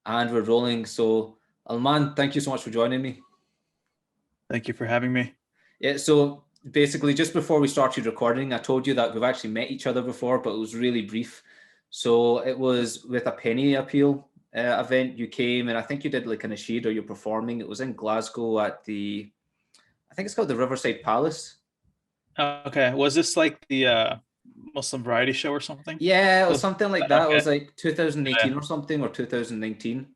And we're rolling. So, Alman, thank you so much for joining me. Thank you for having me. Yeah, so basically, just before we started recording, I told you that we've actually met each other before, but it was really brief. So it was with a penny appeal event. You came and I think you did like a nasheed or you're performing. It was in Glasgow at I think it's called the Riverside Palace. Okay, was this like the Muslim variety show or something? Yeah, it was something like that. Okay. It was like 2018 Yeah. or something, or 2019.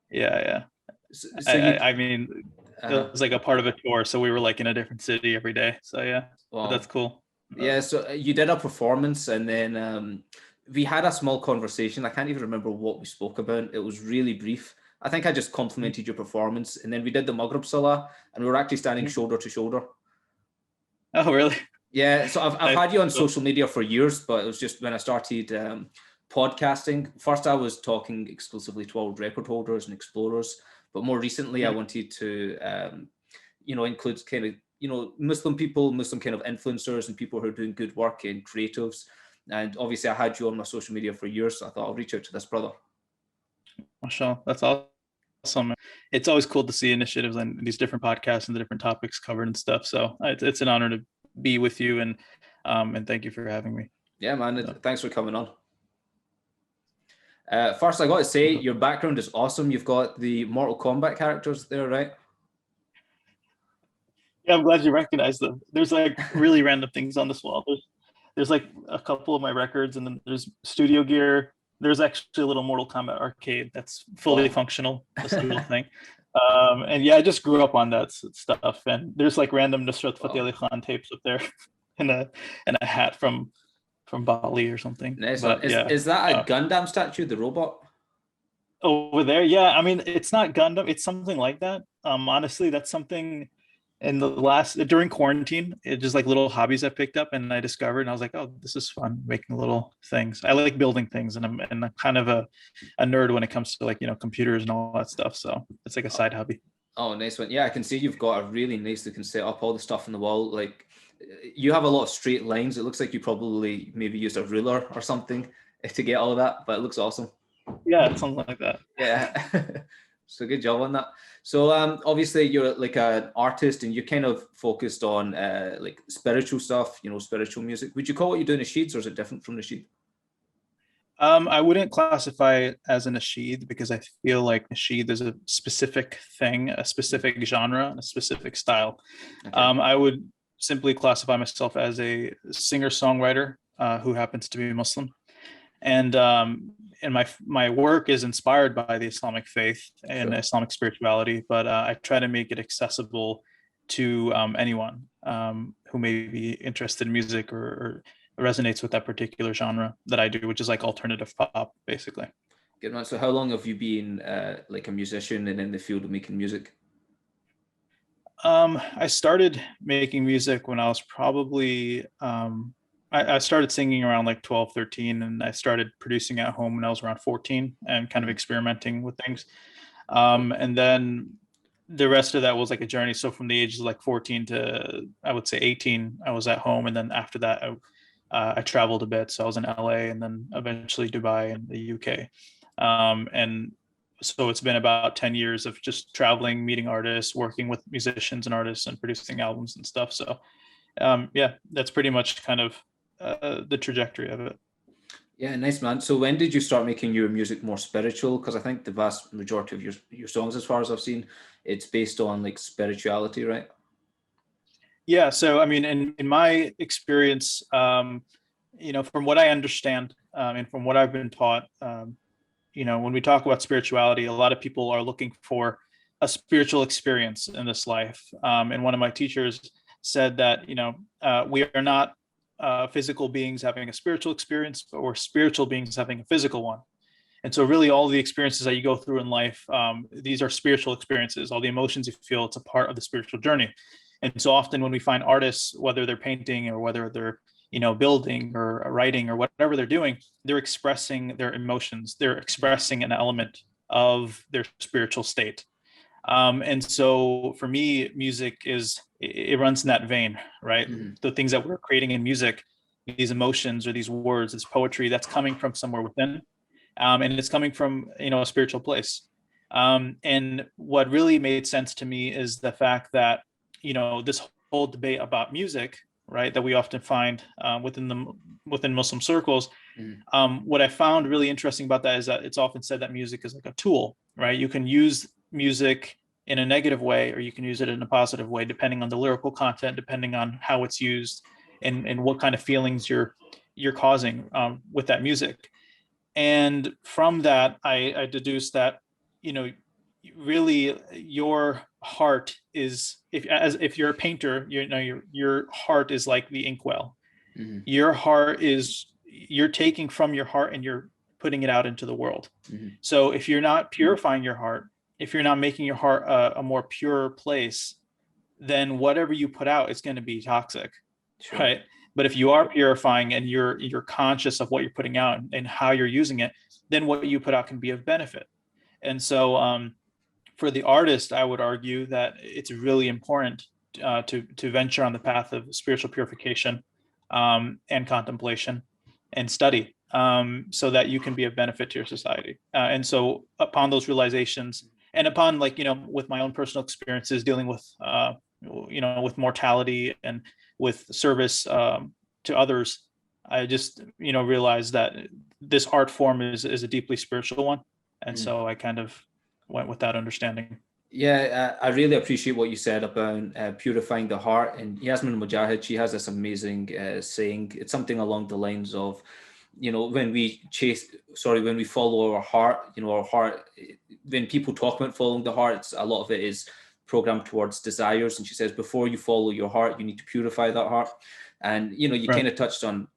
Yeah. So you, I mean, it was like a part of a tour, so we were like in a different city every day. So yeah, but that's cool. Yeah, so you did a performance, and then we had a small conversation. I can't even remember what we spoke about. It was really brief. I think I just complimented your performance, and then we did the Maghrib Salah, and we were actually standing shoulder to shoulder. Oh, really? Yeah, so I've had you on social media for years, but it was just when I started podcasting. First, I was talking exclusively to world record holders and explorers, but more recently, I wanted to, include kind of, Muslim people, Muslim kind of influencers and people who are doing good work and creatives. And obviously, I had you on my social media for years, so I thought I'll reach out to this brother. Mashallah, that's awesome. It's always cool to see initiatives and these different podcasts and the different topics covered and stuff. So it's an honor to be with you, and thank you for having me. Yeah, man. Thanks for coming on. First, I got to say, your background is awesome. You've got the Mortal Kombat characters there, right? Yeah, I'm glad you recognize them. There's like really random things on this wall. There's like a couple of my records, and then there's studio gear. There's actually a little Mortal Kombat arcade that's fully functional, this little thing. And yeah, I just grew up on that stuff. And there's like random Nusrat Fateh Ali Khan tapes up there, and a hat from Bali or something. Nice. But, is that a Gundam statue, the robot? Over there? Yeah, I mean, it's not Gundam. It's something like that. Honestly, that's something in the during quarantine, it's just like little hobbies I picked up and I discovered, and I was like, oh, this is fun, making little things. I like building things, and I'm kind of a nerd when it comes to like, computers and all that stuff. So it's like a side hobby. Oh, nice one. Yeah, I can see you've got a really nice looking setup, all the stuff on the wall. Like, you have a lot of straight lines. It looks like you probably maybe used a ruler or something to get all of that, but it looks awesome. Yeah, something like that. Yeah. So good job on that. So obviously you're like an artist, and you're kind of focused on like spiritual stuff, spiritual music. Would you call what you're doing nasheeds, or is it different from nasheed? I wouldn't classify it as a nasheed, because I feel like nasheed is a specific thing, a specific genre, and a specific style. Okay. I would simply classify myself as a singer-songwriter who happens to be Muslim. And my work is inspired by the Islamic faith and Islamic spirituality, but I try to make it accessible to anyone who may be interested in music or resonates with that particular genre that I do, which is like alternative pop, basically. Good man. So how long have you been like a musician and in the field of making music? I started making music when I was probably I started singing around like 12, 13, and I started producing at home when I was around 14 and kind of experimenting with things. And then the rest of that was like a journey. So from the ages of like 14 to, I would say 18, I was at home. And then after that, I traveled a bit. So I was in LA and then eventually Dubai and the UK. And so it's been about 10 years of just traveling, meeting artists, working with musicians and artists and producing albums and stuff. So yeah, that's pretty much kind of the trajectory of it. Yeah, nice, man. So when did you start making your music more spiritual? Because I think the vast majority of your songs, as far as I've seen, it's based on like spirituality, right? Yeah. So I mean, in my experience, from what I understand and from what I've been taught, when we talk about spirituality, a lot of people are looking for a spiritual experience in this life. And one of my teachers said that we are not physical beings having a spiritual experience, but we're spiritual beings having a physical one. And so really all the experiences that you go through in life, these are spiritual experiences. All the emotions you feel, it's a part of the spiritual journey. And so often when we find artists, whether they're painting or whether they're, building or writing or whatever they're doing, they're expressing their emotions. They're expressing an element of their spiritual state. And so for me, music it runs in that vein, right? Mm-hmm. The things that we're creating in music, these emotions or these words, this poetry, that's coming from somewhere within. and it's coming from, a spiritual place. And what really made sense to me is the fact that, this whole debate about music, right, that we often find within Muslim circles. What I found really interesting about that is that it's often said that music is like a tool, right? You can use music in a negative way, or you can use it in a positive way, depending on the lyrical content, depending on how it's used, and what kind of feelings you're causing with that music. And from that, I deduced that, really your heart is, if you're a painter, your heart is like the inkwell. Your heart is, you're taking from your heart and you're putting it out into the world. So if you're not purifying your heart, if you're not making your heart a more pure place, then whatever you put out is going to be toxic. Sure. Right? But if you are purifying and you're conscious of what you're putting out and how you're using it, then what you put out can be of benefit. And so for the artist, I would argue that it's really important to venture on the path of spiritual purification and contemplation and study, so that you can be of benefit to your society. And so upon those realizations, and upon, like, with my own personal experiences dealing with, with mortality and with service to others, I just, realized that this art form is a deeply spiritual one. And so I kind of went with that understanding. Yeah, I really appreciate what you said about purifying the heart. And Yasmin Mujahid, she has this amazing saying. It's something along the lines of, when we follow our heart, our heart, when people talk about following the heart, a lot of it is programmed towards desires. And she says, before you follow your heart, you need to purify that heart. And, you right. kind of touched on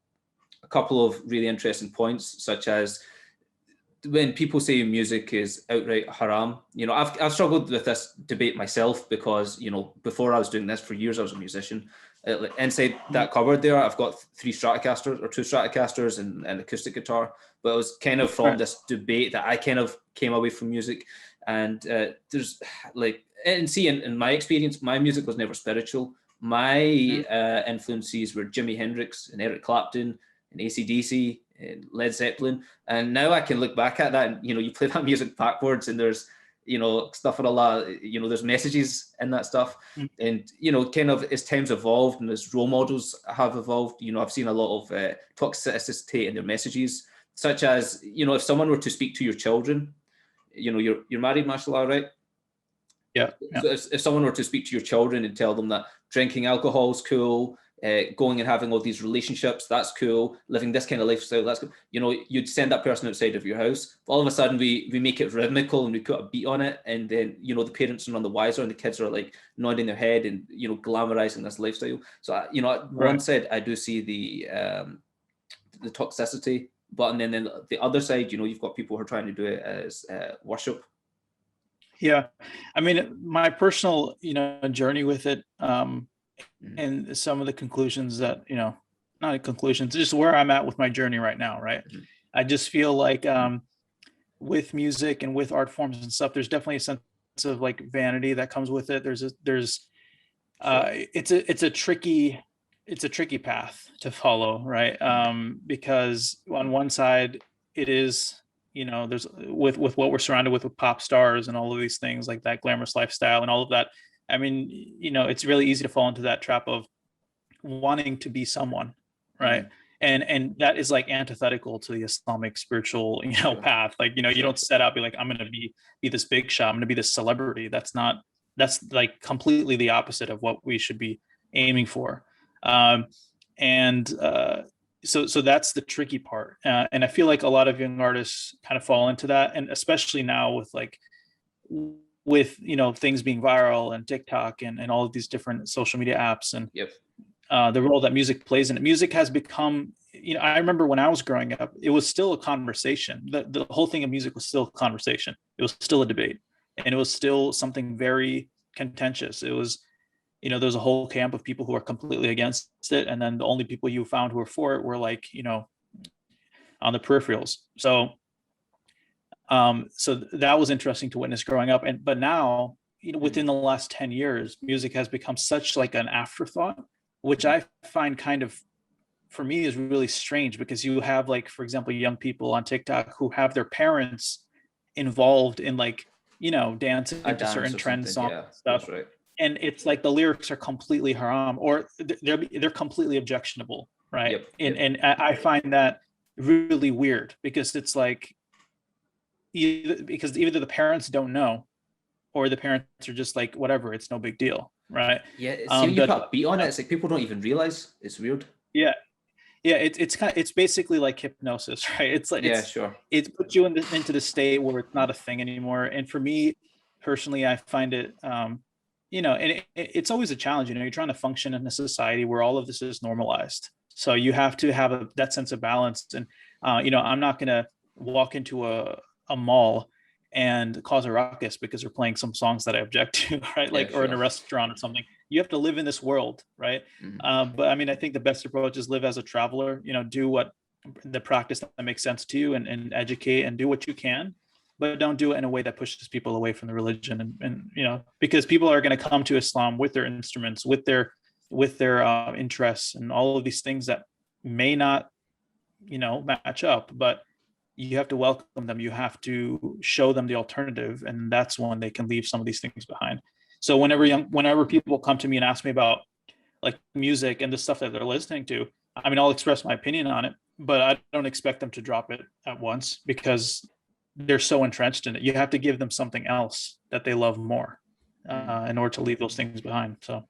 a couple of really interesting points, such as when people say music is outright haram. I've struggled with this debate myself because, before I was doing this for years, I was a musician. Inside that cupboard there, I've got two Stratocasters and an acoustic guitar. But it was kind of from this debate that I kind of came away from music. And there's in my experience, my music was never spiritual. My influences were Jimi Hendrix and Eric Clapton and AC/DC and Led Zeppelin. And now I can look back at that and, you play that music backwards and there's, stuff and a lot, there's messages in that stuff. And, kind of as time's evolved and as role models have evolved, I've seen a lot of toxicity in their messages, such as, if someone were to speak to your children, you're married, mashallah, right? Yeah. So if someone were to speak to your children and tell them that drinking alcohol is cool, going and having all these relationships, that's cool, living this kind of lifestyle, that's cool, you'd send that person outside of your house. All of a sudden we make it rhythmical and we put a beat on it, and then the parents are none the wiser and the kids are like nodding their head and glamorizing this lifestyle. So one side I do see the toxicity, but and then the other side, you've got people who are trying to do it as worship. Yeah, I mean, my personal journey with it, and some of the conclusions that, not conclusions, just where I'm at with my journey right now, right? I just feel like with music and with art forms and stuff, there's definitely a sense of like vanity that comes with it. It's a tricky path to follow, right? Because on one side it is, there's with what we're surrounded with pop stars and all of these things like that glamorous lifestyle and all of that. I mean, it's really easy to fall into that trap of wanting to be someone, right? And that is like antithetical to the Islamic spiritual, path. Like, you don't set out, be like, I'm going to be this big shot, I'm going to be this celebrity. That's like completely the opposite of what we should be aiming for. So that's the tricky part. And I feel like a lot of young artists kind of fall into that. And especially now with things being viral and TikTok and all of these different social media apps and the role that music plays in it. Music has become, I remember when I was growing up, it was still a conversation. The whole thing of music was still a conversation. It was still a debate, and it was still something very contentious. It was, there was a whole camp of people who were completely against it. And then the only people you found who were for it were like, on the peripherals. So that was interesting to witness growing up. But now, within the last 10 years, music has become such like an afterthought, which I find kind of for me is really strange, because you have, like, for example, young people on TikTok who have their parents involved in, like, dancing A to certain dance or trend something. songs Yeah, and stuff. that's right. And it's like the lyrics are completely haram, or they're completely objectionable, right? Yep. And I find that really weird, because it's like, either the parents don't know, or the parents are just like, whatever, it's no big deal, right? Yeah. See, when you But put a beat on it, it's like people don't even realize. It's weird. yeah, it's basically like hypnosis, right? It's like Yeah, sure. it puts you into the state where it's not a thing anymore. And for me personally, I find it, and it's always a challenge. You're trying to function in a society where all of this is normalized, so you have to have that sense of balance. And I'm not going to walk into a mall and cause a ruckus because they're playing some songs that I object to, right? Yeah, Like, or in a sure. restaurant or something. You have to live in this world, right? But I mean, I think the best approach is live as a traveler. Do what the practice that makes sense to you, and educate and do what you can, but don't do it in a way that pushes people away from the religion. And because people are going to come to Islam with their instruments, with their interests, and all of these things that may not match up, but you have to welcome them. You have to show them the alternative, and that's when they can leave some of these things behind. So whenever people come to me and ask me about, like, music and the stuff that they're listening to, I mean, I'll express my opinion on it, but I don't expect them to drop it at once, because they're so entrenched in it. You have to give them something else that they love more, in order to leave those things behind. So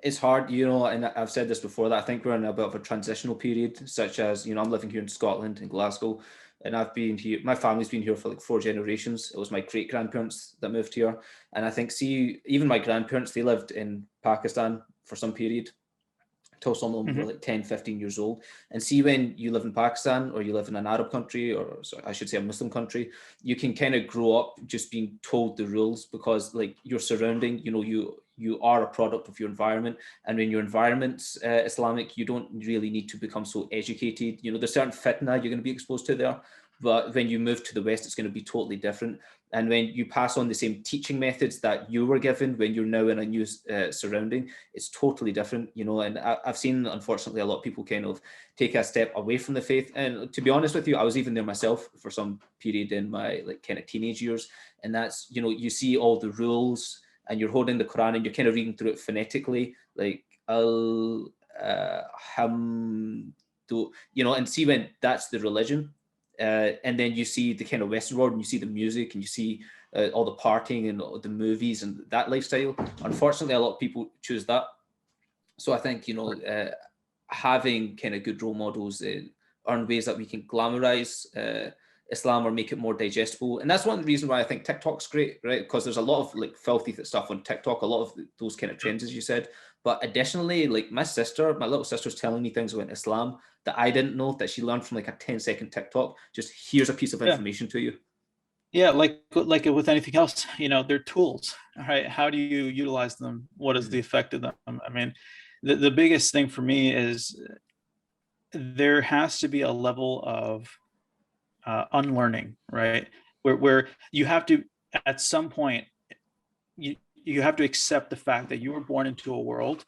it's hard, and I've said this before, that I think we're in a bit of a transitional period, such as, I'm living here in Scotland, in Glasgow, and I've been here, my family's been here for like 4 generations. It was my great grandparents that moved here. And I think, see, even my grandparents, they lived in Pakistan for some period, till some of them were like 10, 15 years old. And see, when you live in Pakistan, or you live in an Arab country, or I should say a Muslim country, you can kind of grow up just being told the rules, because like your surrounding, you are a product of your environment. And when your environment's Islamic, you don't really need to become so educated. There's certain fitna you're going to be exposed to there, but when you move to the West, it's going to be totally different. And when you pass on the same teaching methods that you were given when you're now in a new surrounding, it's totally different, and I've seen, unfortunately, a lot of people kind of take a step away from the faith. And to be honest with you, I was even there myself for some period in my like kind of teenage years. And that's, you see all the rules, and you're holding the Quran, and you're kind of reading through it phonetically, like and see when that's the religion. And then you see the kind of Western world, and you see the music, and you see all the partying and all the movies and that lifestyle. Unfortunately, a lot of people choose that. So I think, having kind of good role models are in ways that we can glamorize Islam or make it more digestible. And that's one of the reasons why I think TikTok's great, right? Because there's a lot of like filthy stuff on TikTok, a lot of those kind of trends, as you said. But additionally, like my little sister's telling me things about Islam that I didn't know, that she learned from like a 10-second TikTok. Just here's a piece of information to you. Yeah, like with anything else, they're tools. All right. How do you utilize them? What is the effect of them? I mean, the biggest thing for me is there has to be a level of unlearning, right? Where you have to, at some point, you have to accept the fact that you were born into a world,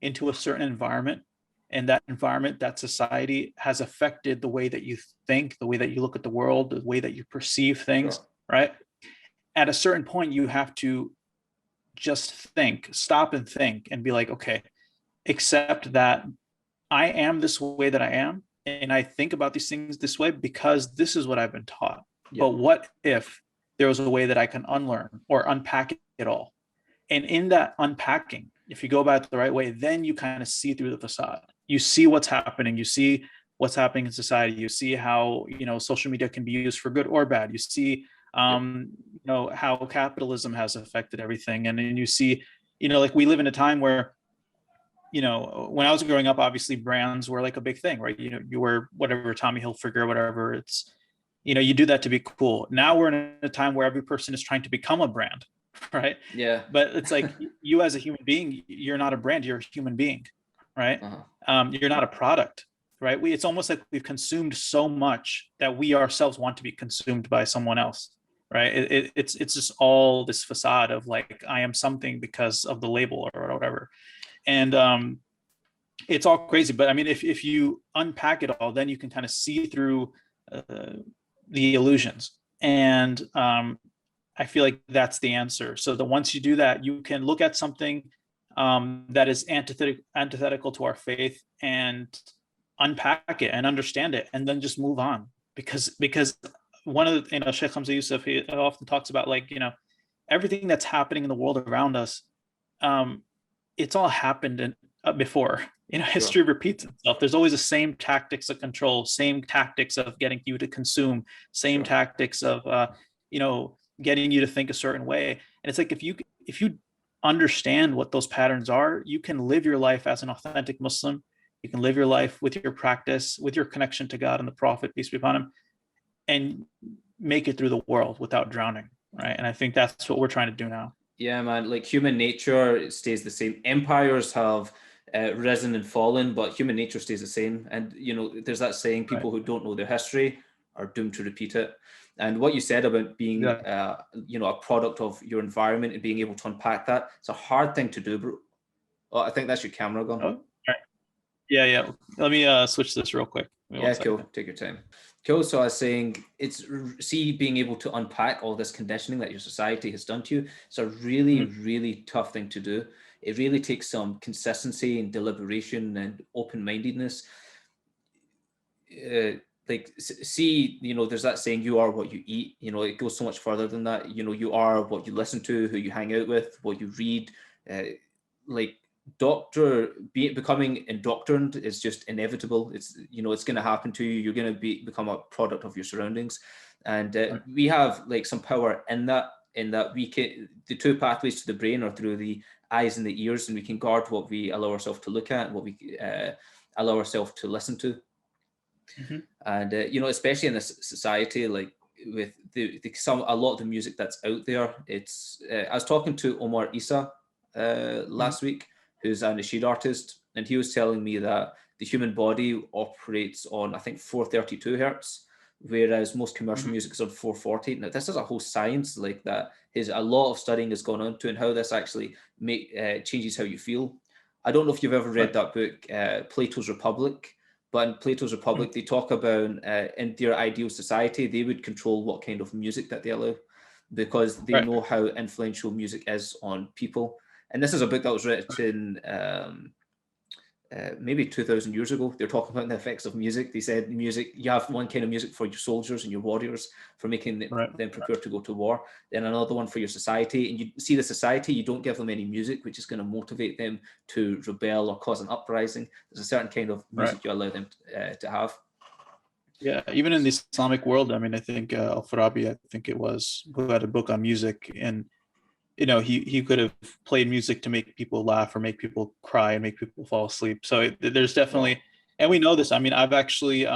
into a certain environment, and that environment, that society, has affected the way that you think, the way that you look at the world, the way that you perceive things, right? At a certain point, you have to just stop and think, and be like, okay, accept that I am this way that I am, and I think about these things this way because this is what I've been taught. But what if there was a way that I can unlearn or unpack it all? And in that unpacking, if you go about it the right way, then you kind of see through the facade. You see what's happening. You see what's happening in society. You see how, social media can be used for good or bad. You see, how capitalism has affected everything. And then you see, like we live in a time where, when I was growing up, obviously brands were like a big thing, right? You were whatever, Tommy Hilfiger, whatever. It's, you do that to be cool. Now we're in a time where every person is trying to become a brand, right? Yeah. But it's like you as a human being, you're not a brand, you're a human being, right? You're not a product, right? It's almost like we've consumed so much that we ourselves want to be consumed by someone else, right? It's just all this facade of like, I am something because of the label or whatever. And it's all crazy. But I mean, if you unpack it all, then you can kind of see through the illusions. And I feel like that's the answer. So that once you do that, you can look at something that is antithetical to our faith and unpack it and understand it, and then just move on. Because one of the, Sheikh Hamza Yusuf, he often talks about, like, everything that's happening in the world around us, it's all happened before. History repeats itself. There's always the same tactics of control, same tactics of getting you to consume, same tactics of getting you to think a certain way. And it's like, if you understand what those patterns are, you can live your life as an authentic Muslim. You can live your life with your practice, with your connection to God and the Prophet, peace be upon him, and make it through the world without drowning, right? And I think that's what we're trying to do now. Yeah, man. Like, human nature stays the same. Empires have risen and fallen, but human nature stays the same. And there's that saying: people who don't know their history are doomed to repeat it. And what you said about being, a product of your environment and being able to unpack that, it's a hard thing to do, bro. Oh, I think that's your camera gone. Oh, right. Yeah. Let me switch this real quick. Yeah, cool. Take your time. Cool. So I was saying, being able to unpack all this conditioning that your society has done to you, it's a really, really tough thing to do. It really takes some consistency and deliberation and open-mindedness. There's that saying, you are what you eat. It goes so much further than that. You are what you listen to, who you hang out with, what you read. Becoming indoctrined is just inevitable. It's going to happen to you. You're going to become a product of your surroundings, and we have like some power in that we can, the two pathways to the brain are through the eyes and the ears, and we can guard what we allow ourselves to look at and what we allow ourselves to listen to. And especially in this society, like with a lot of the music that's out there, I was talking to Omar Issa last week, who's a nasheed artist, and he was telling me that the human body operates on, I think, 432 hertz, whereas most commercial music is on 440. Now, this is a whole science like that. A lot of studying has gone on to, and how this actually changes how you feel. I don't know if you've ever read that book, Plato's Republic, but in Plato's Republic, they talk about in their ideal society, they would control what kind of music that they allow, because they know how influential music is on people. And this is a book that was written maybe 2,000 years ago. They're talking about the effects of music. They said music, you have one kind of music for your soldiers and your warriors, for making them prepare to go to war. Then another one for your society. And you see the society, you don't give them any music, which is going to motivate them to rebel or cause an uprising. There's a certain kind of music you allow them to have. Yeah, even in the Islamic world, I mean, I think Al-Farabi, I think it was, who had a book on music, and he could have played music to make people laugh or make people cry and make people fall asleep. So there's definitely, and we know this. I mean, I've actually, you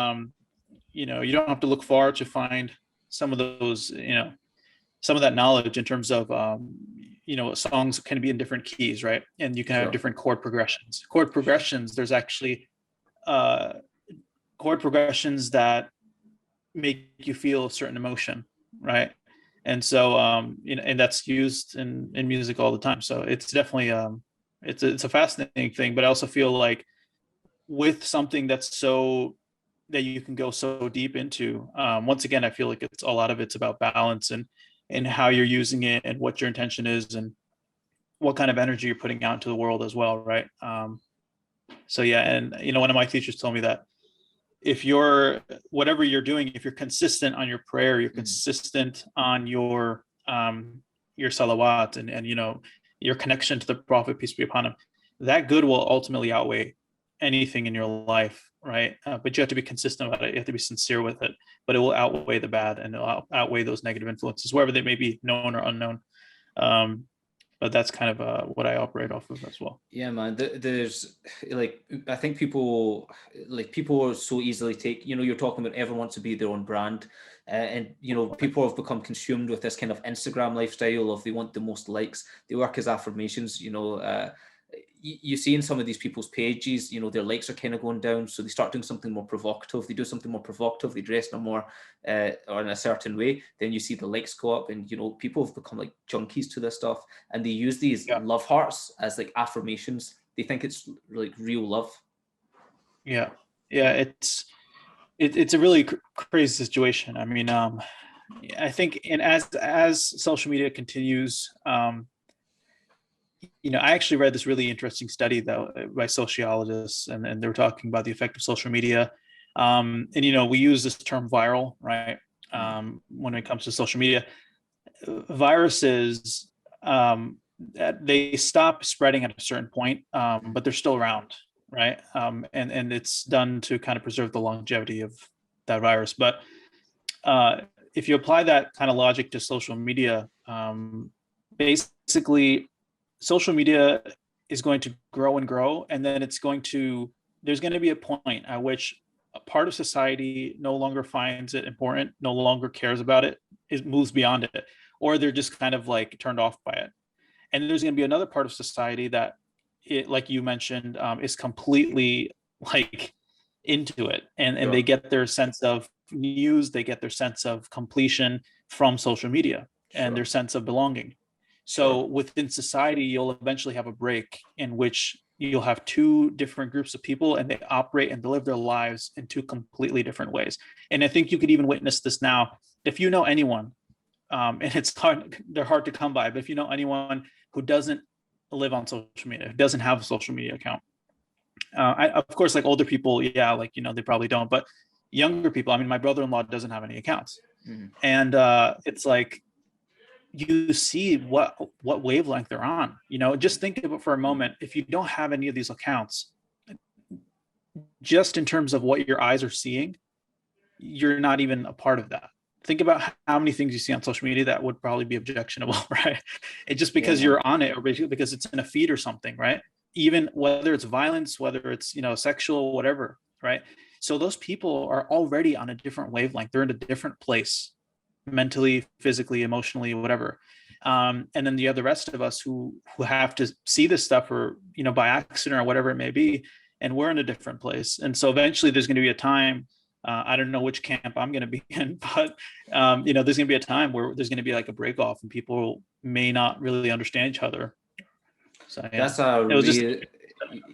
don't have to look far to find some of those, some of that knowledge in terms of, songs can be in different keys, right? And you can have different chord progressions. There's actually chord progressions that make you feel a certain emotion, right? And so, and that's used in music all the time. So it's definitely, it's a fascinating thing. But I also feel like with something that you can go so deep into, once again, I feel like a lot of it's about balance and how you're using it and what your intention is and what kind of energy you're putting out into the world as well, right? So yeah, and one of my teachers told me that whatever you're doing, if you're consistent on your prayer, you're consistent on your salawat and your connection to the Prophet, peace be upon him, that good will ultimately outweigh anything in your life, right? But you have to be consistent about it. You have to be sincere with it, but it will outweigh the bad, and it'll outweigh those negative influences, wherever they may be, known or unknown. But that's kind of what I operate off of as well. Yeah, man. There's I think people are so easily you're talking about everyone wants to be their own brand. And people have become consumed with this kind of Instagram lifestyle of they want the most likes. They work as affirmations. You see in some of these people's pages, their likes are kind of going down. So they start doing something more provocative. They do something more provocative. They dress in a more or in a certain way. Then you see the likes go up, and people have become like junkies to this stuff, and they use these love hearts as like affirmations. They think it's like real love. Yeah. Yeah. It's a really crazy situation. I mean, I think, and as social media continues, I actually read this really interesting study though by sociologists, and they were talking about the effect of social media. And we use this term viral, right? When it comes to social media, viruses, they stop spreading at a certain point, but they're still around, right? And it's done to kind of preserve the longevity of that virus. But if you apply that kind of logic to social media, basically social media is going to grow and grow, and then there's going to be a point at which a part of society no longer finds it important, no longer cares about it, it moves beyond it, or they're just kind of like turned off by it. And there's going to be another part of society that it, like you mentioned, is completely like into it, and they get their sense of news, they get their sense of completion from social media and their sense of belonging. So within society, you'll eventually have a break in which you'll have two different groups of people, and they operate and live their lives in two completely different ways. And I think you could even witness this now. If you know anyone, and they're hard to come by, but if you know anyone who doesn't live on social media, who doesn't have a social media account, of course, like older people, yeah, like, they probably don't, but younger people, I mean, my brother-in-law doesn't have any accounts. And it's like, you see what wavelength they're on. Just think of it for a moment. If you don't have any of these accounts, just in terms of what your eyes are seeing, you're not even a part of that. Think about how many things you see on social media that would probably be objectionable, right? It's just because you're on it, or because it's in a feed or something, right? Even whether it's violence, whether it's, sexual, whatever, right? So those people are already on a different wavelength. They're in a different place, mentally, physically, emotionally, whatever. And then the other rest of us who have to see this stuff, or, by accident or whatever it may be, and we're in a different place. And so eventually there's going to be a time, I don't know which camp I'm going to be in, but, there's going to be a time where there's going to be like a break off, and people may not really understand each other. So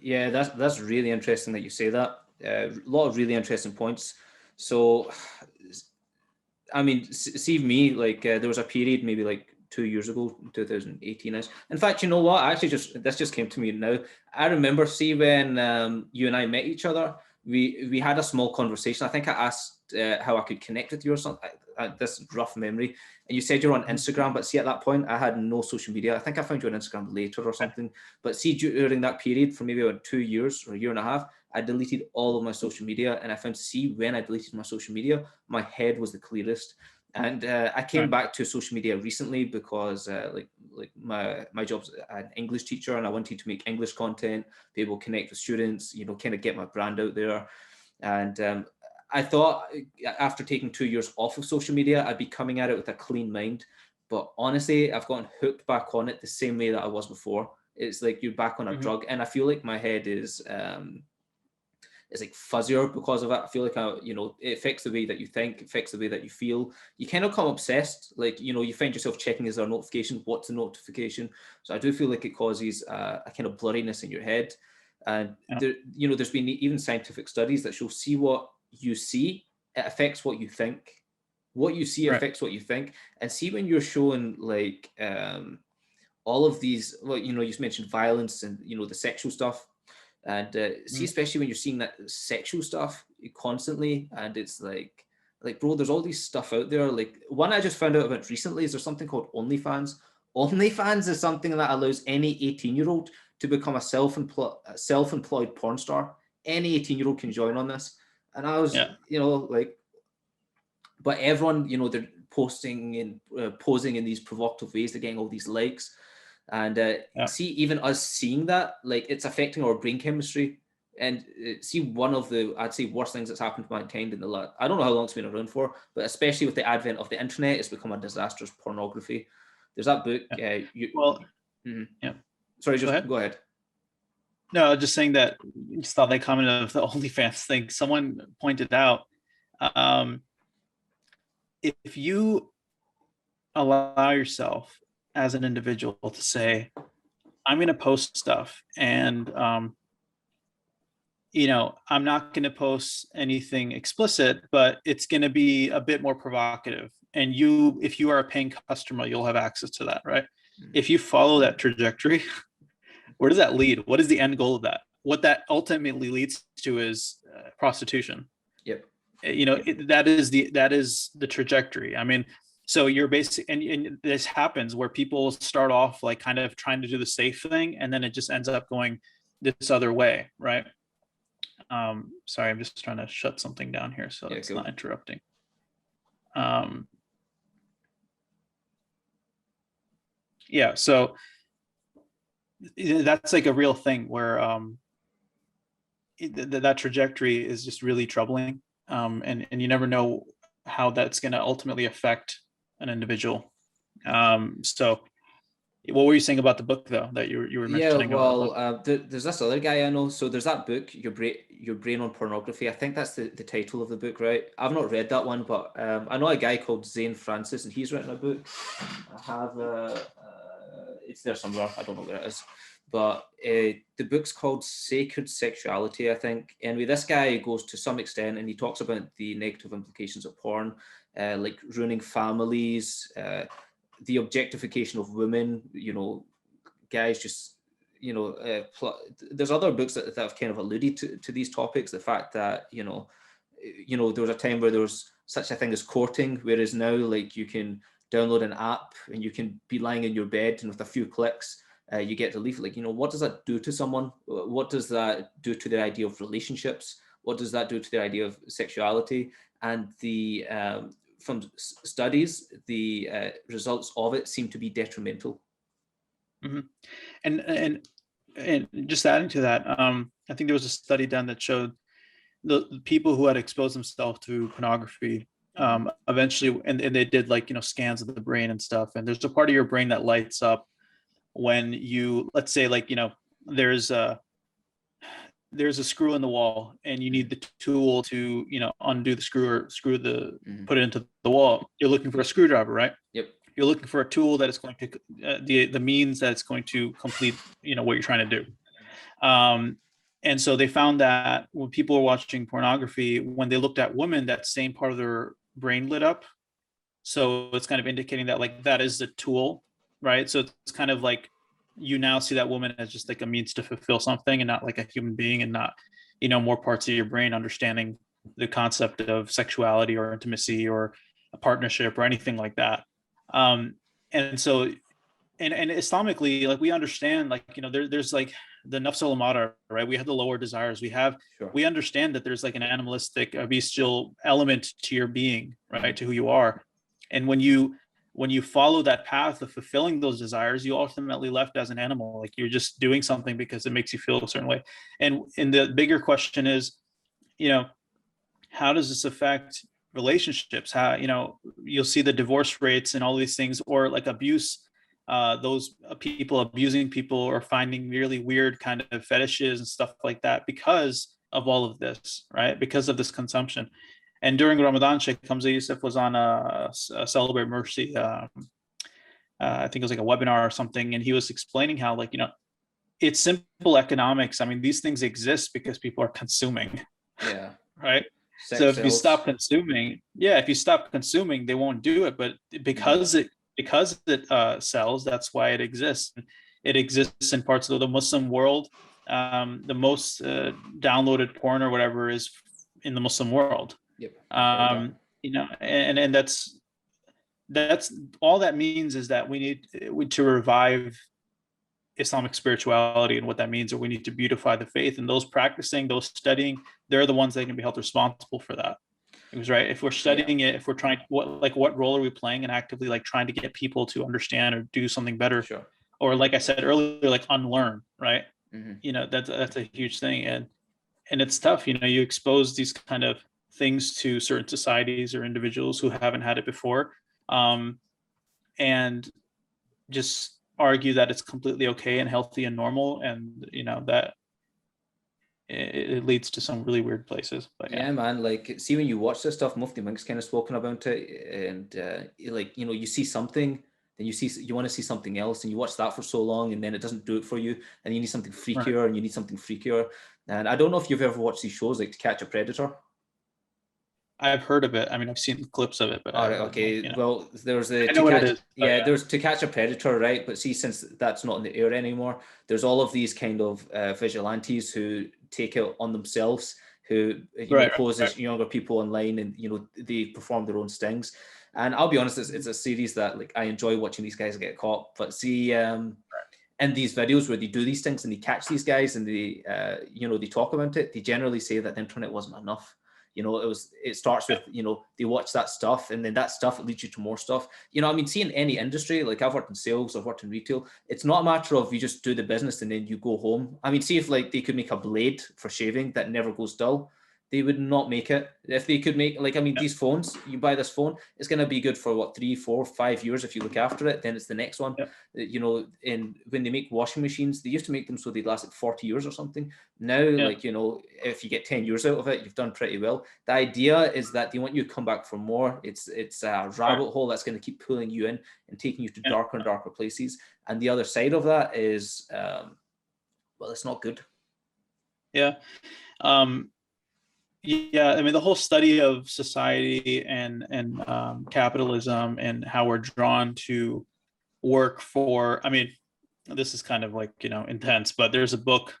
yeah, that's really interesting that you say that. A lot of really interesting points. So, I mean, see me, like there was a period maybe like 2 years ago, 2018 is. In fact, you know what? This just came to me now. I remember, see, when you and I met each other, we had a small conversation. I think I asked how I could connect with you or something. This rough memory, and you said you're on Instagram, but see, at that point I had no social media. I think I found you on Instagram later or something. But see, during that period for maybe about 2 years or a year and a half, I deleted all of my social media, and I found, see, when I deleted my social media, my head was the clearest. And I came back to social media recently because like my job's an English teacher, and I wanted to make English content, be able to connect with students, kind of get my brand out there. And I thought after taking 2 years off of social media, I'd be coming at it with a clean mind. But honestly, I've gotten hooked back on it the same way that I was before. It's like you're back on a drug, and I feel like my head is like fuzzier because of it. I feel like it affects the way that you think, it affects the way that you feel. You kind of become obsessed, like you find yourself checking, is there a notification, what's the notification? So I do feel like it causes a kind of blurriness in your head. And there's been even scientific studies that show, see, what you see, it affects what you think. What you see affects what you think. And see, when you're showing like all of these, well, you mentioned violence and the sexual stuff. And see, especially when you're seeing that sexual stuff constantly, and it's like, bro, there's all these stuff out there. Like, one I just found out about recently is there's something called OnlyFans. OnlyFans is something that allows any 18-year-old to become a self-employed porn star. Any 18-year-old can join on this. And I was, but everyone, they're posting and posing in these provocative ways. They're getting all these likes. And see, even us seeing that, like, it's affecting our brain chemistry. And see, one of the, I'd say, worst things that's happened to mankind in the last, I don't know how long it's been around for, but especially with the advent of the internet, it's become a disastrous pornography. There's that book. Sorry, just go ahead. No, just saying that, just thought that comment of the OnlyFans thing. Someone pointed out, if you allow yourself as an individual to say, I'm going to post stuff, and I'm not going to post anything explicit, but it's going to be a bit more provocative. And if you are a paying customer, you'll have access to that, right? If you follow that trajectory, where does that lead? What is the end goal of that? What that ultimately leads to is prostitution. Yep. That is the trajectory. I mean, so you're basically, and this happens where people start off like kind of trying to do the safe thing, and then it just ends up going this other way, right? Sorry, I'm just trying to shut something down here so it's not interrupting. Yeah, so that's like a real thing where that trajectory is just really troubling, and you never know how that's going to ultimately affect an individual. So what were you saying about the book though that you were mentioning? Yeah, well, there's this other guy I know. So there's that book, Your Brain on Pornography. I think that's the title of the book, right? I've not read that one, but I know a guy called Zane Francis, and he's written a book. I have it's there somewhere. I don't know where it is, but the book's called Sacred Sexuality, I think. Anyway, this guy goes to some extent, and he talks about the negative implications of porn, like ruining families, the objectification of women, guys just, there's other books that have kind of alluded to these topics. The fact that, there was a time where there was such a thing as courting, whereas now, like, you can download an app and you can be lying in your bed, and with a few clicks, you get to leave. Like, what does that do to someone? What does that do to their idea of relationships? What does that do to their idea of sexuality? And from studies, the results of it seem to be detrimental. Mm-hmm. And just adding to that, I think there was a study done that showed the people who had exposed themselves to pornography eventually, and they did like scans of the brain and stuff, and there's a part of your brain that lights up when you, let's say, like, there's a screw in the wall and you need the tool to undo the screw or put it into the wall. You're looking for a screwdriver, right? Yep. You're looking for a tool that is going to the means that it's going to complete what you're trying to do. And so they found that when people were watching pornography, when they looked at women, that same part of their brain lit up. So it's kind of indicating that, like, that is the tool, right? So it's kind of like you now see that woman as just like a means to fulfill something, and not like a human being, and not more parts of your brain understanding the concept of sexuality or intimacy or a partnership or anything like that. And so, and Islamically, like, we understand, like, there's like the nafs al-amara, right? We have the lower desires. We understand that there's like an animalistic, a bestial element to your being, right? To who you are. And when you follow that path of fulfilling those desires, you ultimately left as an animal. Like, you're just doing something because it makes you feel a certain way. And the bigger question is, how does this affect relationships? How, you'll see the divorce rates and all these things, or like abuse, those people abusing people or finding really weird kind of fetishes and stuff like that because of all of this, right? Because of this consumption. And during Ramadan, Sheikh Hamza Yusuf was on a Celebrate Mercy, I think it was like a webinar or something, and he was explaining how, like, it's simple economics. I mean, these things exist because people are consuming. Yeah. Right. So if you stop consuming, they won't do it. But because it sells, that's why it exists. It exists in parts of the Muslim world. The most downloaded porn or whatever is in the Muslim world. Yep. And that's all that means, is that we need to revive Islamic spirituality and what that means, or we need to beautify the faith. And those practicing, those studying, they're the ones that can be held responsible for that. It was right. If we're studying it, if we're trying, what role are we playing, and actively like trying to get people to understand or do something better, or like I said earlier, like unlearn, right? Mm-hmm. That's a huge thing, and it's tough. You expose these kind of things to certain societies or individuals who haven't had it before, and just argue that it's completely okay and healthy and normal, and that it leads to some really weird places. But yeah, man, like, see, when you watch this stuff, Mufti Mink's kind of spoken about it, and like, you see something then you want to see something else, and you watch that for so long, and then it doesn't do it for you, and you need something freakier, and you need something freakier. And I don't know if you've ever watched these shows like To Catch a Predator. I've heard of it. I mean, I've seen clips of it, but all right, okay. Well, there's I know what it is. There's To Catch a Predator, right? But see, since that's not in the air anymore, there's all of these kind of vigilantes who take it on themselves, who pose as younger people online, and they perform their own stings. And I'll be honest, it's a series that like I enjoy watching these guys get caught. But see, in these videos where they do these things and they catch these guys and they they talk about it, they generally say that the internet wasn't enough. It starts with, they watch that stuff, and then that stuff leads you to more stuff. See, in any industry, like I've worked in sales, I've worked in retail, it's not a matter of you just do the business and then you go home. See if like they could make a blade for shaving that never goes dull, they would not make it. If they could make, these phones, you buy this phone, it's going to be good for 3, 4, 5 years if you look after it, then it's the next one. And when they make washing machines, they used to make them so they lasted 40 years or something. Now, if you get 10 years out of it, you've done pretty well. The idea is that they want you to come back for more. It's a rabbit hole that's going to keep pulling you in and taking you to darker and darker places. And the other side of that is, it's not good. Yeah. Yeah, the whole study of society and capitalism and how we're drawn to work for, this is kind of like, intense, but there's a book,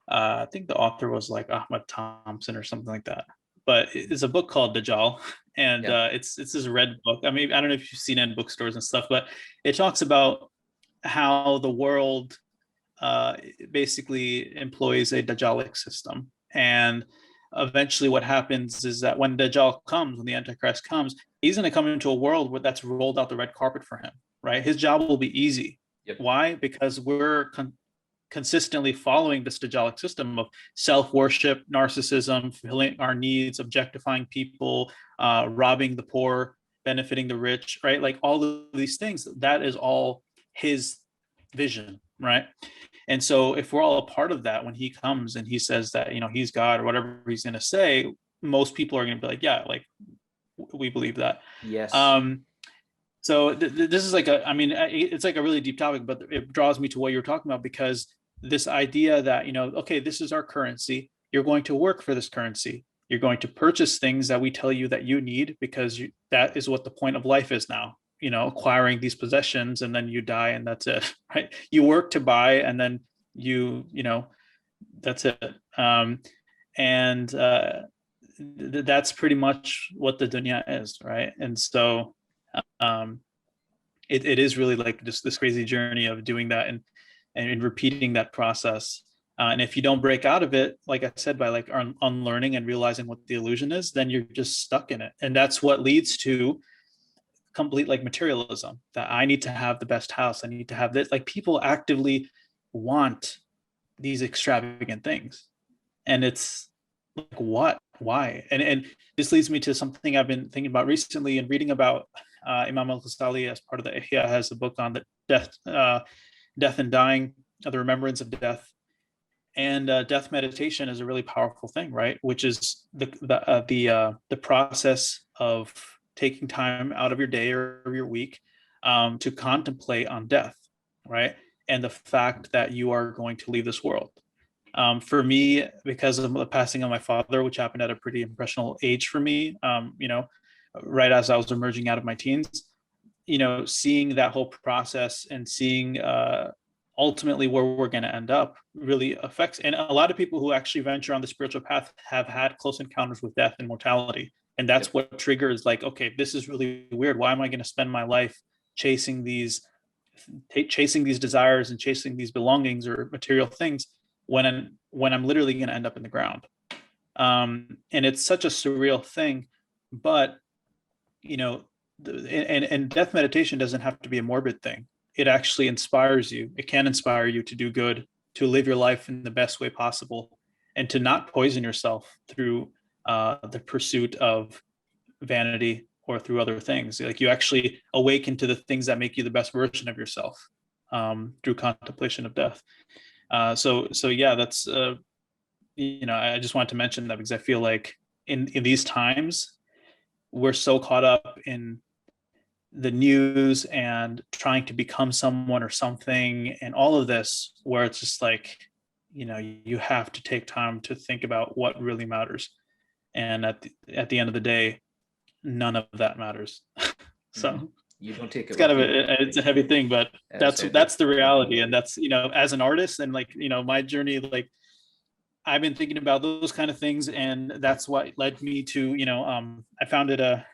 I think the author was like Ahmad Thompson or something like that, but it's a book called Dajjal, and it's this red book. I don't know if you've seen it in bookstores and stuff, but it talks about how the world basically employs a Dajjalic system. And eventually what happens is that when Dajjal comes, when the Antichrist comes, he's going to come into a world where that's rolled out the red carpet for him, right? His job will be easy. Yep. Why? Because we're consistently following this Dajjalic system of self-worship, narcissism, fulfilling our needs, objectifying people, robbing the poor, benefiting the rich, right? Like all of these things, that is all his vision, right? And so if we're all a part of that, when he comes and he says that, he's God or whatever he's going to say, most people are going to be like, yeah, like we believe that. Yes. So this is like it's like a really deep topic, but it draws me to what you're talking about, because this idea that, okay, this is our currency. You're going to work for this currency. You're going to purchase things that we tell you that you need, because that is what the point of life is now. Acquiring these possessions, and then you die and that's it, right? You work to buy, and then that's it. That's pretty much what the dunya is, right? And so it is really like just this crazy journey of doing that and repeating that process. And if you don't break out of it, like I said, by like unlearning and realizing what the illusion is, then you're just stuck in it. And that's what leads to complete like materialism, that I need to have the best house, I need to have this. Like people actively want these extravagant things, and it's like, what, why? And this leads me to something I've been thinking about recently and reading about. Imam al-Ghazali, as part of the Ihya, has a book on the death and dying, the remembrance of death, and death meditation is a really powerful thing, right? Which is the process of taking time out of your day or your week to contemplate on death, right? And the fact that you are going to leave this world. For me, because of the passing of my father, which happened at a pretty impressionable age for me, right as I was emerging out of my teens, seeing that whole process and seeing ultimately where we're going to end up really affects. And a lot of people who actually venture on the spiritual path have had close encounters with death and mortality. And that's what triggers like, okay, this is really weird. Why am I going to spend my life chasing these desires and chasing these belongings or material things when I'm literally going to end up in the ground? And it's such a surreal thing, but and death meditation doesn't have to be a morbid thing. It actually inspires you. It can inspire you to do good, to live your life in the best way possible, and to not poison yourself through the pursuit of vanity or through other things. Like you actually awaken to the things that make you the best version of yourself through contemplation of death. So yeah, that's I just wanted to mention that because I feel like in these times we're so caught up in the news and trying to become someone or something and all of this, where it's just like, you have to take time to think about what really matters. And at the end of the day, none of that matters. So you don't take it. It's kind of it's a heavy thing, but that's the reality. And that's, as an artist and like, my journey, like I've been thinking about those kind of things, and that's what led me to, I founded a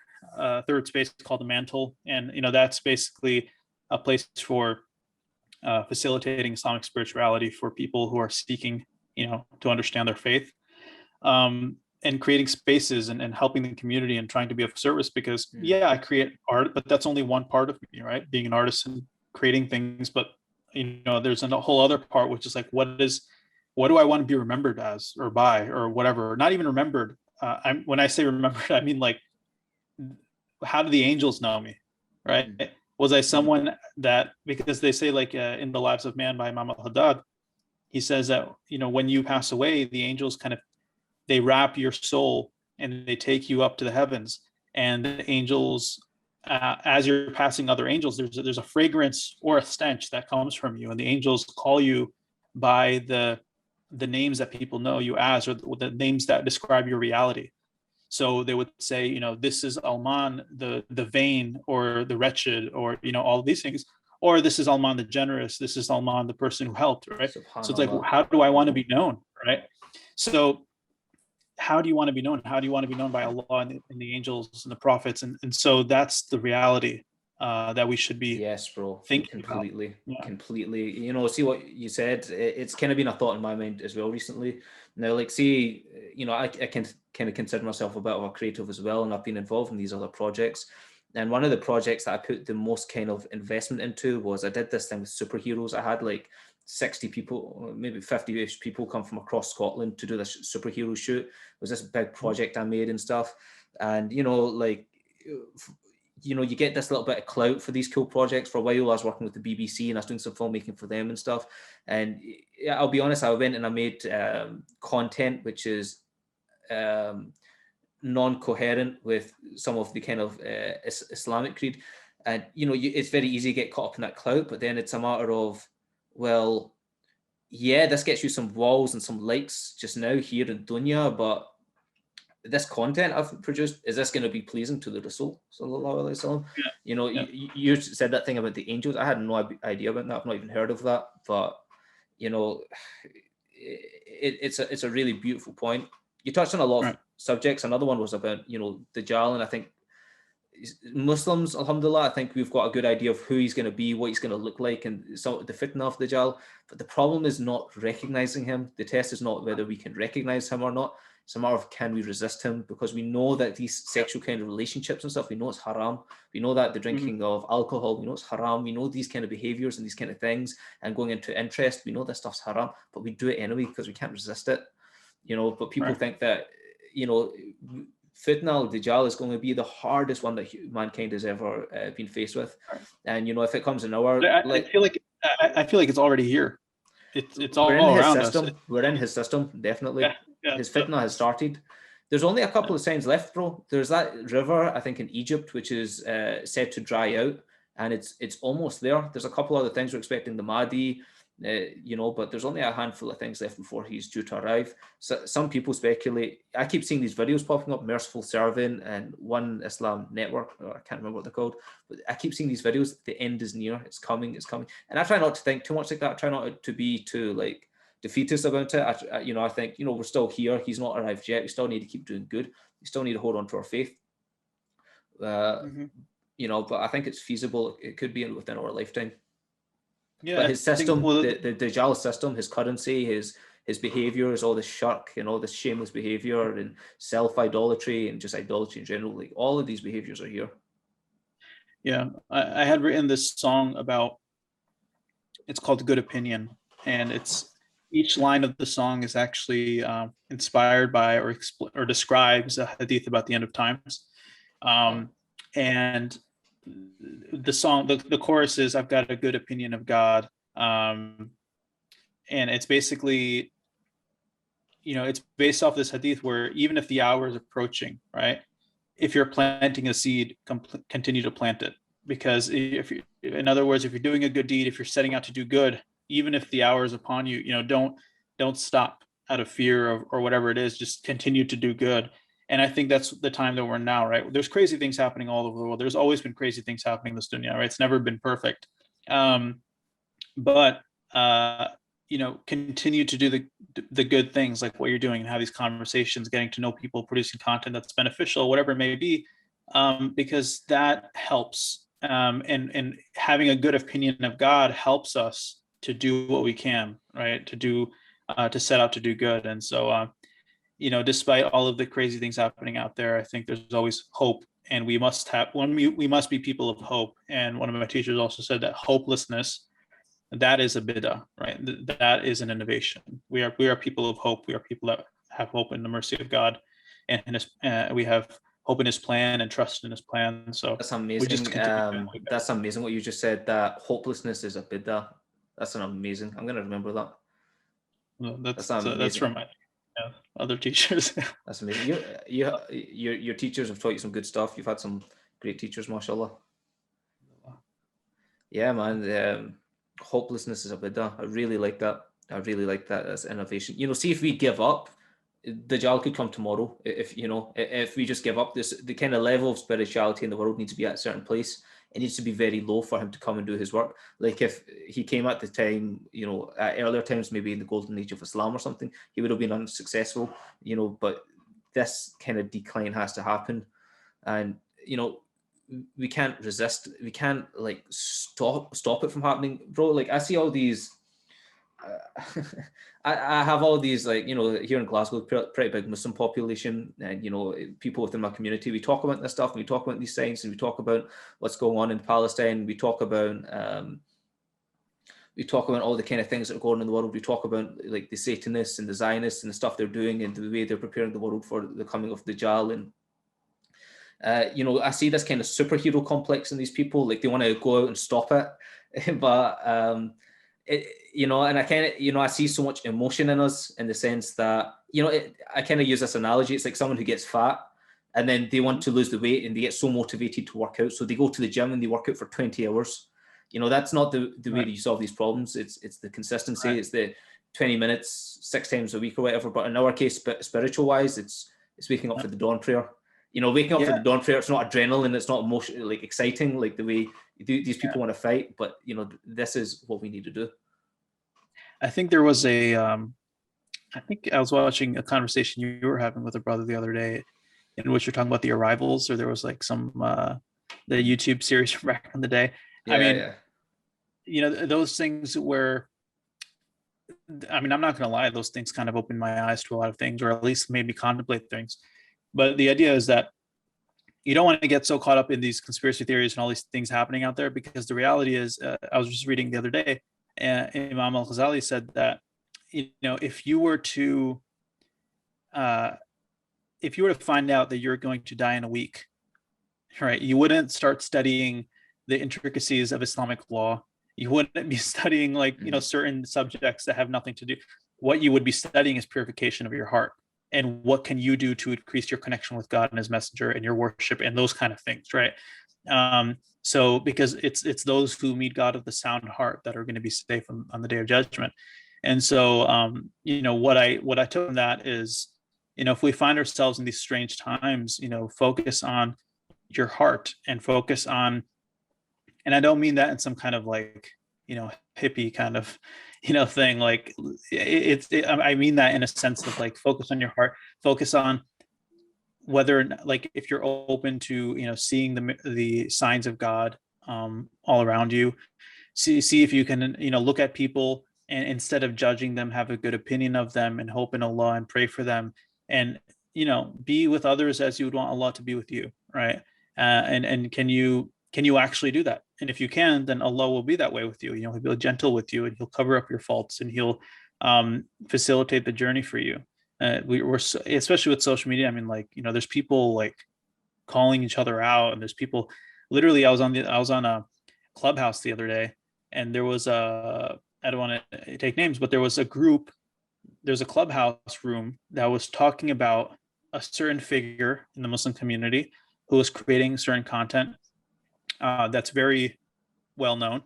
third space called the Mantle, and that's basically a place for facilitating Islamic spirituality for people who are seeking, to understand their faith, and creating spaces and helping the community and trying to be of service. Because I create art, but that's only one part of me, right? Being an artist and creating things, but there's a whole other part, which is like, what do I want to be remembered as, or by, or whatever? Not even remembered. When I say remembered, I mean like, how do the angels know me, right? Was I someone that, because they say like in The Lives of Man by Imam al-Haddad, he says that, when you pass away, the angels they wrap your soul and they take you up to the heavens, and the angels, as you're passing other angels, there's a fragrance or a stench that comes from you, and the angels call you by the names that people know you as, or the names that describe your reality. So they would say, this is Alman, the vain, or the wretched, or, all of these things, or this is Alman the generous, this is Alman the person who helped, right? So it's like, how do I want to be known, right? So how do you want to be known? How do you want to be known by Allah and the angels and the prophets? And so that's the reality that we should be. Yes, bro. Completely. See what you said. It's kind of been a thought in my mind as well recently. Now, like, see, I can kind of consider myself a bit of a creative as well, and I've been involved in these other projects. And one of the projects that I put the most kind of investment into was, I did this thing with superheroes. I had like 60 people, maybe 50-ish people come from across Scotland to do this superhero shoot. It was this big project I made and stuff. And, you get this little bit of clout for these cool projects. For a while, I was working with the BBC and I was doing some filmmaking for them and stuff. And I'll be honest, I went and I made content which is non-coherent with some of the kind of Islamic creed. And, it's very easy to get caught up in that clout, but then it's a matter of, well, yeah, this gets you some walls and some likes just now here in dunya, but this content I've produced, is this going to be pleasing to the Rasul sallallahu alaihi wasallam? You said that thing about the angels. I had no idea about that. I've not even heard of that, but it's a really beautiful point. You touched on a lot of subjects. Another one was about Dajjal, and I think Muslims, alhamdulillah, I think we've got a good idea of who he's going to be, what he's going to look like, and so the fitna of Dajjal. But the problem is not recognizing him. The test is not whether we can recognize him or not. It's a matter of, can we resist him? Because we know that these sexual kind of relationships and stuff, we know it's haram. We know that the drinking of alcohol, we know it's haram. We know these kind of behaviors and these kind of things, and going into interest, we know this stuff's haram, but we do it anyway because we can't resist it. But people think that, fitna al-Dajjal is going to be the hardest one that mankind has ever been faced with. And if it comes in our, I feel like it's already here. It's all around us. We're in his system, definitely. His fitna has started. There's only a couple of signs left, bro. There's that river, I think, in Egypt, which is said to dry out, and it's almost there. There's a couple other things we're expecting, the Mahdi, but there's only a handful of things left before he's due to arrive. So some people speculate. I keep seeing these videos popping up, Merciful Servant and One Islam Network, or I can't remember what they're called, but I keep seeing these videos. The end is near. It's coming. And I try not to think too much like that. I try not to be too like defeatist about it. I think we're still here. He's not arrived yet. We still need to keep doing good. We still need to hold on to our faith. But I think it's feasible. It could be within our lifetime. Yeah, but his system, the Dajjal system, his currency, his behaviors, all this shirk and all this shameless behavior and self-idolatry and just idolatry in general, like all of these behaviors are here. Yeah, I had written this song about, it's called Good Opinion, and each line of the song is actually inspired by or describes a hadith about the end of times. And the song, the chorus is, I've got a good opinion of God. And it's basically, it's based off this hadith where even if the hour is approaching, right? If you're planting a seed, continue to plant it. because if you, in other words, if you're doing a good deed, if you're setting out to do good, even if the hour is upon you, don't stop out of fear or whatever it is. Just continue to do good. And I think that's the time that we're in now, right? There's crazy things happening all over the world. There's always been crazy things happening in this dunya, right? It's never been perfect. But continue to do the good things like what you're doing, and have these conversations, getting to know people, producing content that's beneficial, whatever it may be, because that helps. And having a good opinion of God helps us to do what we can, right? To set out to do good. And so, despite all of the crazy things happening out there, I think there's always hope, and we must be people of hope. And one of my teachers also said that hopelessness, that is a bid'ah, right? That is an innovation. We are people of hope. We are people that have hope in the mercy of God, and we have hope in His plan and trust in His plan. So that's amazing. That's amazing what you just said. That hopelessness is a bid'ah. That's an amazing. I'm going to remember that. Well, that's from my other teachers. That's amazing. Your teachers have taught you some good stuff. You've had some great teachers, mashallah. Yeah, man. Hopelessness is a bid'ah. I really like that. As innovation. See, if we give up, Dajjal could come tomorrow. If we just give up, the kind of level of spirituality in the world needs to be at a certain place. It needs to be very low for him to come and do his work. Like if he came at the time, at earlier times, maybe in the golden age of Islam or something, he would have been unsuccessful, but this kind of decline has to happen. And, we can't resist. We can't stop it from happening, bro. Like I see all these, I have all these, here in Glasgow, pretty big Muslim population, and people within my community. We talk about this stuff, and we talk about these signs, and we talk about what's going on in Palestine. We talk about all the kind of things that are going on in the world. We talk about the Satanists and the Zionists and the stuff they're doing and the way they're preparing the world for the coming of Dajjal. And I see this kind of superhero complex in these people. Like they want to go out and stop it, but and I kind of, I see so much emotion in us, in the sense that, I kind of use this analogy. It's like someone who gets fat and then they want to lose the weight, and they get so motivated to work out. So they go to the gym and they work out for 20 hours. That's not the way that you solve these problems. It's the consistency. Right. It's the 20 minutes, 6 times a week or whatever. But in our case, spiritual wise, it's waking up for the dawn prayer. Waking up for the dawn prayer, it's not adrenaline, it's not emotion, exciting, like the way these people want to fight. But, this is what we need to do. I think there was I think I was watching a conversation you were having with a brother the other day, in which you're talking about the arrivals, or there was some, the YouTube series from back in the day. Yeah, those things where, I'm not going to lie, those things kind of opened my eyes to a lot of things, or at least made me contemplate things. But the idea is that you don't want to get so caught up in these conspiracy theories and all these things happening out there, because the reality is, I was just reading the other day, Imam al-Ghazali said that, if you were to find out that you're going to die in a week, right, you wouldn't start studying the intricacies of Islamic law. You wouldn't be studying certain subjects that have nothing to do. What you would be studying is purification of your heart. And what can you do to increase your connection with God and His messenger and your worship and those kind of things, right? So because it's those who meet God of the sound heart that are going to be safe on the day of judgment. And so, what I took from that is, if we find ourselves in these strange times, focus on your heart and focus on, and I don't mean that in some kind of hippie kind of, thing. I mean that in a sense of focus on your heart, focus on whether, if you're open to, seeing the signs of God all around you, see if you can, look at people and instead of judging them, have a good opinion of them and hope in Allah and pray for them, and, be with others as you would want Allah to be with you. Right. And can you actually do that? And if you can, then Allah will be that way with you. He'll be gentle with you, and He'll cover up your faults, and He'll facilitate the journey for you. We're especially with social media. There's people calling each other out, and there's people. Literally, I was on a Clubhouse the other day, and there was I don't want to take names, but there was a group. There's a Clubhouse room that was talking about a certain figure in the Muslim community who was creating certain content, that's very well known.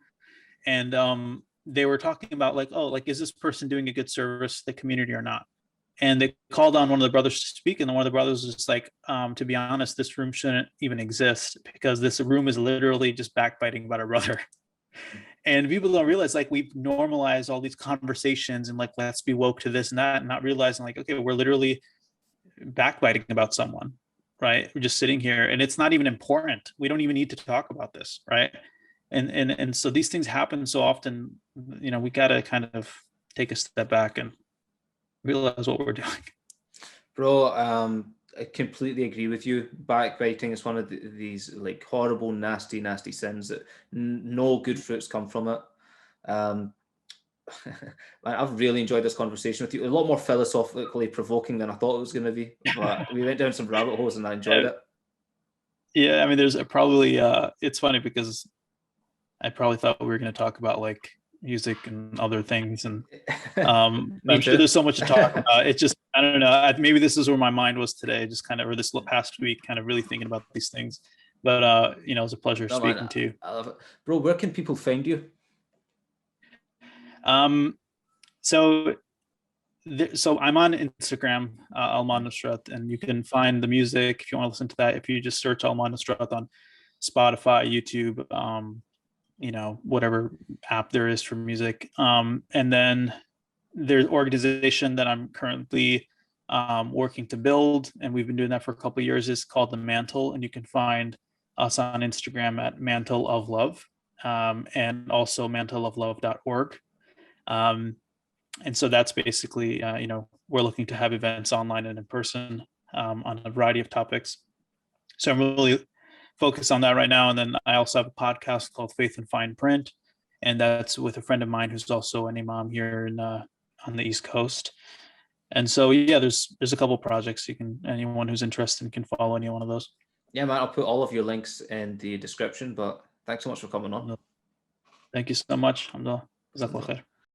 And they were talking about like, oh, like, is this person doing a good service to the community or not? And they called on one of the brothers to speak, and one of the brothers was just like, to be honest, this room shouldn't even exist, because this room is literally just backbiting about a brother. And people don't realize, like, we've normalized all these conversations and like, let's be woke to this and that, and not realizing like, okay, we're literally backbiting about someone, right? We're just sitting here and it's not even important. We don't even need to talk about this, right? And so these things happen so often, you know, we got to kind of take a step back and realize what we're doing. Bro, I completely agree with you. Backbiting is one of these like horrible, nasty sins that no good fruits come from it. I've really enjoyed this conversation with you. A lot more philosophically provoking than I thought it was going to be, but we went down some rabbit holes and I enjoyed it. Yeah, I mean, there's probably it's funny because I probably thought we were going to talk about like music and other things, and I'm sure there's so much to talk about. It's just, I don't know, maybe this is where my mind was today, just kind of, or this past week, kind of really thinking about these things. But you know, it was a pleasure speaking to you. I love it. Bro, where can people find you? So I'm on Instagram, Alman Nusrat, and you can find the music if you want to listen to that. If you just search Alman Nusrat on Spotify, YouTube, you know, whatever app there is for music. And then there's an organization that I'm currently working to build, and we've been doing that for a couple of years. It's called The Mantle, and you can find us on Instagram at Mantle of Love, and also mantleoflove.org. And so that's basically, you know, we're looking to have events online and in person on a variety of topics. So I'm really focused on that right now. And then I also have a podcast called Faith in Fine Print, and that's with a friend of mine who's also an imam here in on the East Coast. And so yeah, there's a couple of projects. Anyone who's interested can follow any one of those. Yeah, man, I'll put all of your links in the description. But thanks so much for coming on. Thank you so much. Alhamdulillah. Jazakallah khair.